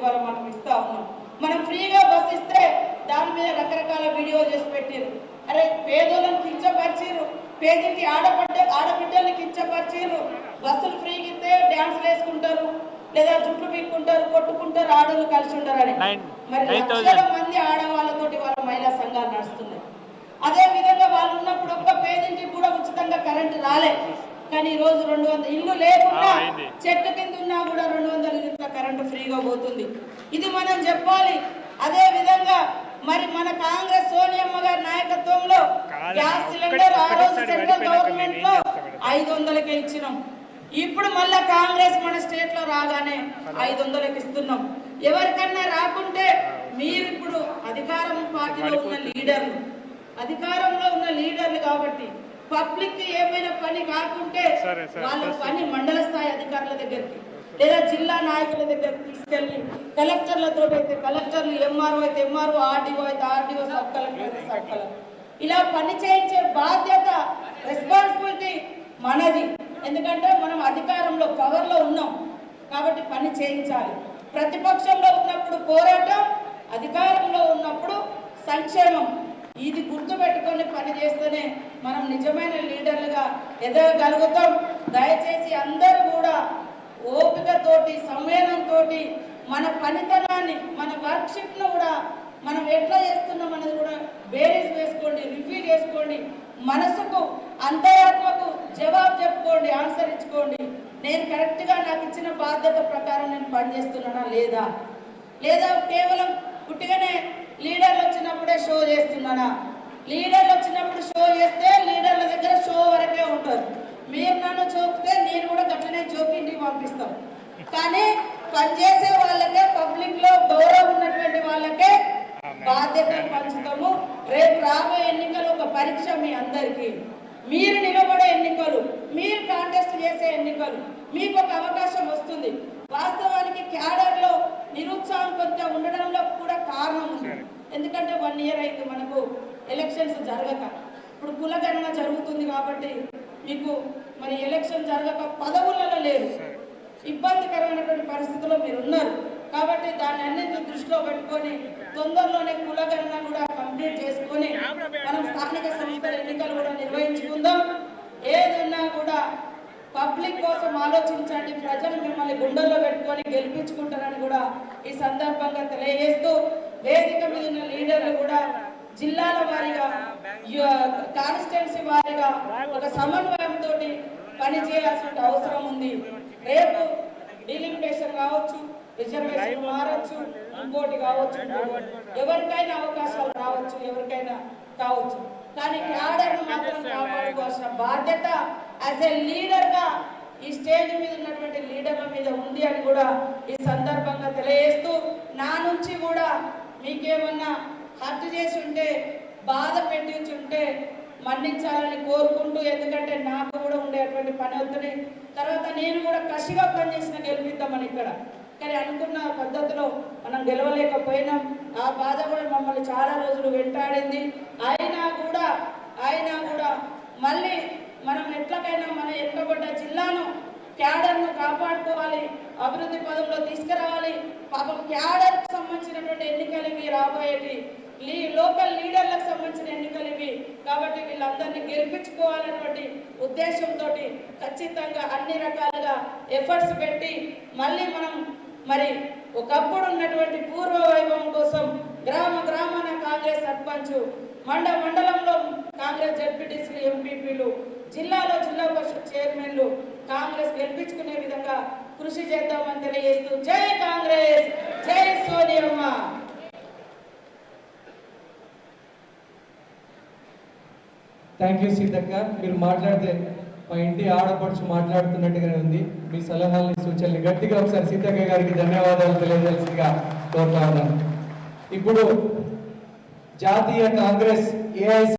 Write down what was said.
ఇవాళ మనం ఇస్తా ఉన్నాం. మనం ఫ్రీగా బస్ ఇస్తే దాని మీద రకరకాల వీడియోలు చేసి పెట్టారు. అరే పేదోళ్ళని కించపరిచిరు, పేదింటి ఆడబిడ్డల్ని కించపరిచిరు. బస్సులు ఫ్రీగా ఇస్తే డ్యాన్సులు వేసుకుంటారు, లేదా జుట్లు పీక్కుంటారు, కొట్టుకుంటారు, ఆడోళ్ళు కలిసి ఉంటారని. మరి లక్షల మంది ఆడవాళ్ళతోటి వాళ్ళ మహిళా సంఘాలు నడుస్తున్నాయి. అదే విధంగా వాళ్ళు ఉన్నప్పుడు ఒక్క పేదింటికి కూడా ఉచితంగా కరెంటు రాలే. కానీ ఈ రోజు 200 ఇల్లు లేకుండా చెట్టు కింద ఉన్నా కూడా 200 యూనిట్ల కరెంటు ఫ్రీగా పోతుంది. ఇది మనం చెప్పాలి. అదే విధంగా మరి మన కాంగ్రెస్ సోనియమ్మ గారి నాయకత్వంలో గ్యాస్ సిలిండర్ ఆ రోజు సెంట్రల్ గవర్నమెంట్ లో 500కే ఇచ్చినాం. ఇప్పుడు మళ్ళా కాంగ్రెస్ మన స్టేట్ లో రాగానే 500కి ఇస్తున్నాం. ఎవరికన్నా రాకుంటే మీరు ఇప్పుడు అధికారం పార్టీలో ఉన్న లీడర్లు కాబట్టి పబ్లిక్ ఏమైనా పని కాకుంటే వాళ్ళ పని మండల స్థాయి అధికారుల దగ్గరికి లేదా జిల్లా నాయకుల దగ్గరికి తీసుకెళ్లి కలెక్టర్లతో అయితే కలెక్టర్లు, ఎంఆర్ఓ అయితే ఎంఆర్ఓ, ఆర్డీఓ అయితే ఆర్డీఓ, సబ్ కలెక్టర్ అయితే సబ్ కలెక్టర్ ఇలా పని చేయించే బాధ్యత, రెస్పాన్సిబిలిటీ మనది. ఎందుకంటే మనం అధికారంలో పవర్లో ఉన్నాం కాబట్టి పని చేయించాలి. ప్రతిపక్షంలో ఉన్నప్పుడు పోరాటం, అధికారంలో ఉన్నప్పుడు సంక్షేమం. ఇది గుర్తుపెట్టుకొని పని చేస్తేనే మనం నిజమైన లీడర్లుగా ఎదగలుగుతాం. దయచేసి అందరూ కూడా ఓపికతోటి, సంవేదంతో మన పనితనాన్ని, మన వర్క్షిప్ను కూడా మనం ఎట్లా చేస్తున్నాం అనేది కూడా బేరీజ్ వేసుకోండి, రివ్యూ చేసుకోండి. మనసుకు, అంతరాత్మకు జవాబు చెప్పుకోండి, ఆన్సర్ ఇచ్చుకోండి. నేను కరెక్ట్గా నాకు ఇచ్చిన బాధ్యత ప్రకారం నేను పనిచేస్తున్నానా లేదా కేవలం పుట్టిగానే లీడర్లు వచ్చినప్పుడే షో చేస్తున్నానా? లీడర్లు వచ్చినప్పుడు షో చేస్తే లీడర్ల దగ్గర షో వరకే ఉంటారు. మీరు నన్ను చూపితే నేను కూడా గట్లనే చూపి ఇంటికి పంపిస్తాం. కానీ పనిచేసే వాళ్ళకే, పబ్లిక్ లో గౌరవం ఉన్నటువంటి వాళ్ళకే బాధ్యతలు పంచుతాము. రేపు రాబోయే ఎన్నికలు ఒక పరీక్ష మీ అందరికీ. మీరు నిలబడే ఎన్నికలు, మీరు కాంటెస్ట్ చేసే ఎన్నికలు. మీకు ఒక అవకాశం వస్తుంది. వాస్తవానికి క్యాడర్లో నిరుత్సాహం కొంచెం ఉండడంలో కూడా కారణం ఉంది. ఎందుకంటే 1 ఇయర్ అయింది మనకు ఎలక్షన్స్ జరగక. ఇప్పుడు కులగణన జరుగుతుంది కాబట్టి మీకు మరి ఎలక్షన్ జరగక పదవులలో లేరు, ఇబ్బందికరమైనటువంటి పరిస్థితుల్లో మీరు ఉన్నారు. కాబట్టి దాన్ని అన్నింటినీ దృష్టిలో పెట్టుకొని తొందరలోనే కులగణన కూడా కంప్లీట్ చేసుకొని మనం స్థానిక సంస్థల ఎన్నికలు కూడా నిర్వహించుకుందాం. ఏదున్నా కూడా పబ్లిక్ కోసం ఆలోచించండి. ప్రజలు మిమ్మల్ని గుండెల్లో పెట్టుకొని గెలిపించుకుంటారని కూడా ఈ సందర్భంగా తెలియజేస్తూ, వేదిక మీద ఉన్న లీడర్లు కూడా జిల్లాల వారీగా, కాన్స్టిట్యున్సీ వారీగా ఒక సమన్వయంతో పనిచేయాల్సిన అవసరం ఉంది. రేపు డిలిమిటేషన్ కావచ్చు, రిజర్వేషన్ మారచ్చు, ఇంకోటి కావచ్చు, ఎవరికైనా అవకాశాలు రావచ్చు, ఎవరికైనా కావచ్చు. కానీ క్యాడర్ను మాత్రం కాపాడుకోవాల్సిన బాధ్యత యాజ్ ఏ లీడర్గా ఈ స్టేజ్ మీద ఉన్నటువంటి లీడర్ల మీద ఉంది అని కూడా ఈ సందర్భంగా తెలియజేస్తూ, నా నుంచి కూడా మీకేమన్నా హత్య చేసి ఉంటే, బాధ పెట్టించి ఉంటే మన్నించాలని కోరుకుంటూ, ఎందుకంటే నాకు కూడా ఉండేటువంటి పని ఒత్తిడి, తర్వాత నేను కూడా కసిగా పనిచేసిన గెలిపిద్దామని ఇక్కడ. కానీ అనుకున్న పద్ధతిలో మనం గెలవలేకపోయినాం. ఆ బాధ కూడా మమ్మల్ని చాలా రోజులు వెంటాడింది. అయినా కూడా మళ్ళీ మనం ఎట్లకైనా మన ఎక్కబడ్డ జిల్లాను, క్యాడర్ను కాపాడుకోవాలి, అభివృద్ధి పదంలో తీసుకురావాలి. పాపం క్యాడర్కి సంబంధించినటువంటి ఎన్నికలు ఇవి, రాబోయేటి లోకల్ లీడర్లకు సంబంధించిన ఎన్నికలు ఇవి. కాబట్టి వీళ్ళందరినీ గెలిపించుకోవాలన్నటువంటి ఉద్దేశంతో ఖచ్చితంగా అన్ని రకాలుగా ఎఫర్ట్స్ పెట్టి మళ్ళీ మనం మరి ఒకప్పుడు ఉన్నటువంటి పూర్వ వైభవం కోసం గ్రామాన కాంగ్రెస్ సర్పంచ్, మండలంలో కాంగ్రెస్ జెడ్పీటీసీలు, ఎంపీపీలు, జిల్లాలో జిల్లా పరిషత్ చైర్మన్లు కాంగ్రెస్ గెలిపించుకునే విధంగా కృషి చేద్దామని తెలియజేస్తూ, జై కాంగ్రెస్, జై సోనియమ్మ. Thank you Seethakka. మీరు మాట్లాడితే మా ఇంటి ఆడపడుచు మాట్లాడుతున్నట్టుగానే ఉంది. మీ సలహాలని, సూచనలు గట్టిగా ఒకసారి సీతక్క గారికి ధన్యవాదాలు తెలియజేయాల్సిందిగా కోరుతా ఉన్నాను. ఇప్పుడు జాతీయ కాంగ్రెస్ ఏఐసి